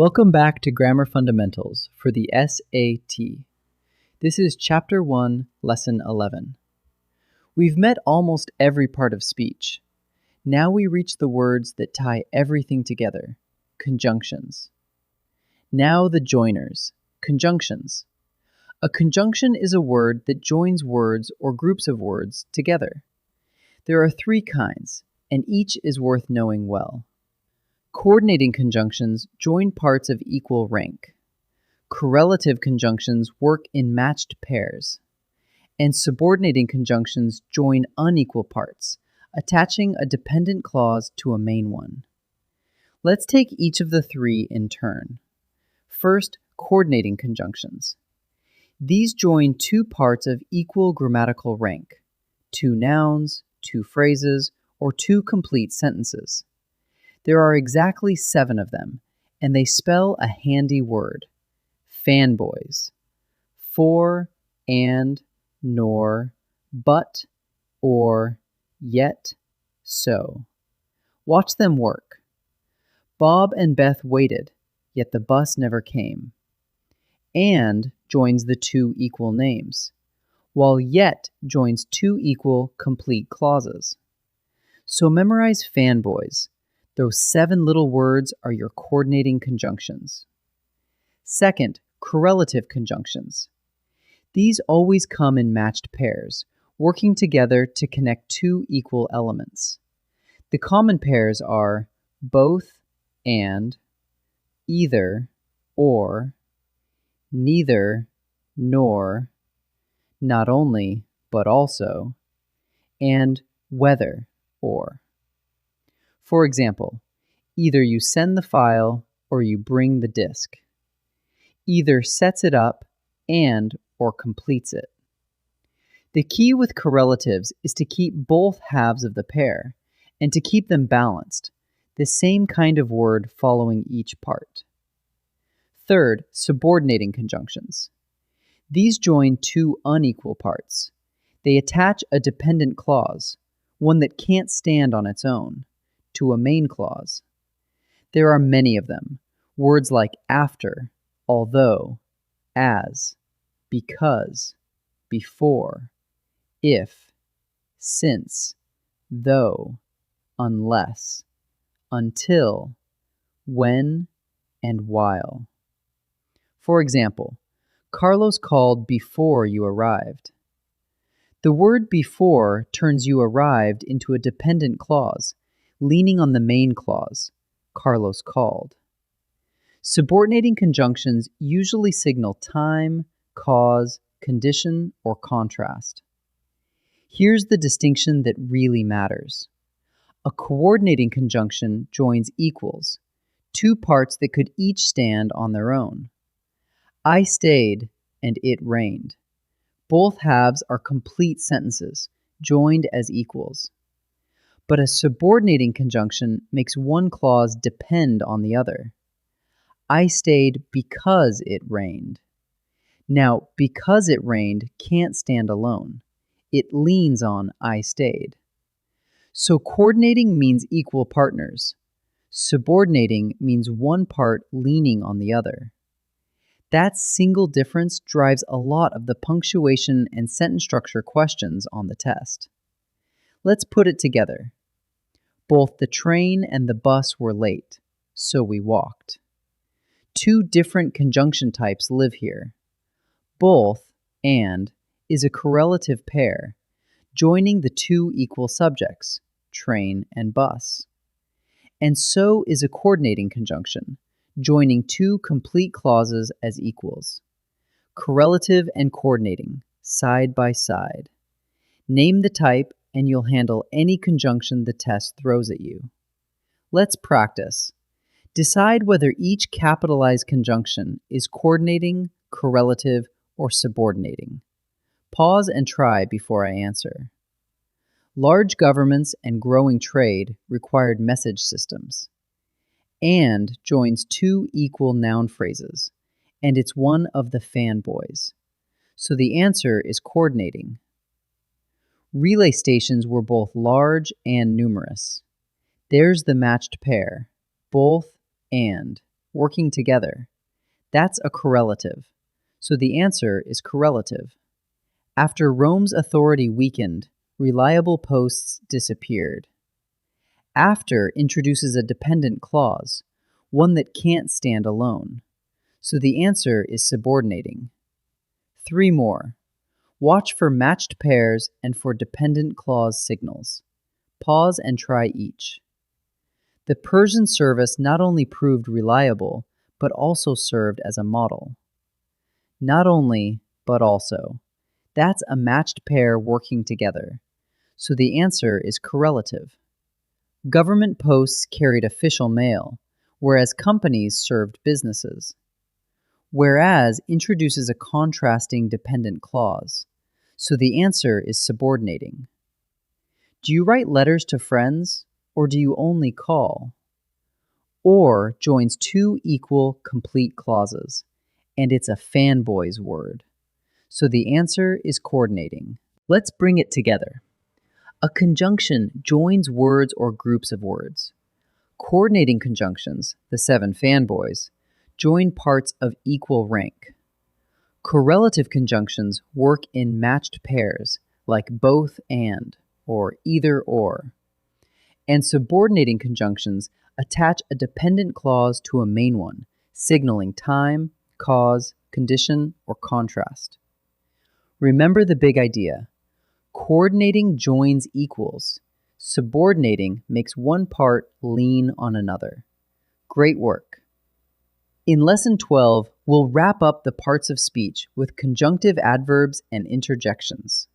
Welcome back to Grammar Fundamentals for the SAT. This is Chapter 1, Lesson 11. We've met almost every part of speech. Now we reach the words that tie everything together, conjunctions. Now the joiners, conjunctions. A conjunction is a word that joins words or groups of words together. There are three kinds, and each is worth knowing well. Coordinating conjunctions join parts of equal rank. Correlative conjunctions work in matched pairs. And subordinating conjunctions join unequal parts, attaching a dependent clause to a main one. Let's take each of the three in turn. First, coordinating conjunctions. These join two parts of equal grammatical rank, two nouns, two phrases, or two complete sentences. There are exactly 7 of them, and they spell a handy word, FANBOYS. For, and, nor, but, or, yet, so. Watch them work. Bob and Beth waited, yet the bus never came. And joins the two equal names, while yet joins two equal complete clauses. So memorize FANBOYS. Those 7 little words are your coordinating conjunctions. Second, correlative conjunctions. These always come in matched pairs, working together to connect two equal elements. The common pairs are both and, either or, neither nor, not only but also, and whether or. For example, either you send the file or you bring the disk. Either sets it up and or completes it. The key with correlatives is to keep both halves of the pair and to keep them balanced, the same kind of word following each part. Third, subordinating conjunctions. These join two unequal parts. They attach a dependent clause, one that can't stand on its own, to a main clause. There are many of them, words like after, although, as, because, before, if, since, though, unless, until, when, and while. For example, Carlos called before you arrived. The word before turns you arrived into a dependent clause, leaning on the main clause, Carlos called. Subordinating conjunctions usually signal time, cause, condition, or contrast. Here's the distinction that really matters. A coordinating conjunction joins equals, two parts that could each stand on their own. I stayed and it rained. Both halves are complete sentences, joined as equals. But a subordinating conjunction makes one clause depend on the other. I stayed because it rained. Now, because it rained can't stand alone. It leans on I stayed. So coordinating means equal partners. Subordinating means one part leaning on the other. That single difference drives a lot of the punctuation and sentence structure questions on the test. Let's put it together. Both the train and the bus were late, so we walked. Two different conjunction types live here. Both and is a correlative pair, joining the two equal subjects, train and bus. And so is a coordinating conjunction, joining two complete clauses as equals. Correlative and coordinating, side by side. Name the type and you'll handle any conjunction the test throws at you. Let's practice. Decide whether each capitalized conjunction is coordinating, correlative, or subordinating. Pause and try before I answer. Large governments and growing trade required message systems. And joins two equal noun phrases, and it's one of the FANBOYS. So the answer is coordinating. Relay stations were both large and numerous. There's the matched pair, both and. working together. That's a correlative. So the answer is correlative. After Rome's authority weakened, reliable posts disappeared. After introduces a dependent clause, one that can't stand alone. So the answer is subordinating. 3 more. Watch for matched pairs and for dependent clause signals. Pause and try each. The Persian service not only proved reliable, but also served as a model. Not only, but also. That's a matched pair working together. So the answer is correlative. Government posts carried official mail, whereas companies served businesses. Whereas introduces a contrasting dependent clause. So the answer is subordinating. Do you write letters to friends, or do you only call? Or joins 2 equal complete clauses, and it's a FANBOYS word. So the answer is coordinating. Let's bring it together. A conjunction joins words or groups of words. Coordinating conjunctions, the 7 FANBOYS, join parts of equal rank. Correlative conjunctions work in matched pairs, like both and, or either or. And subordinating conjunctions attach a dependent clause to a main one, signaling time, cause, condition, or contrast. Remember the big idea. Coordinating joins equals. Subordinating makes one part lean on another. Great work. In Lesson 12, we'll wrap up the parts of speech with conjunctive adverbs and interjections.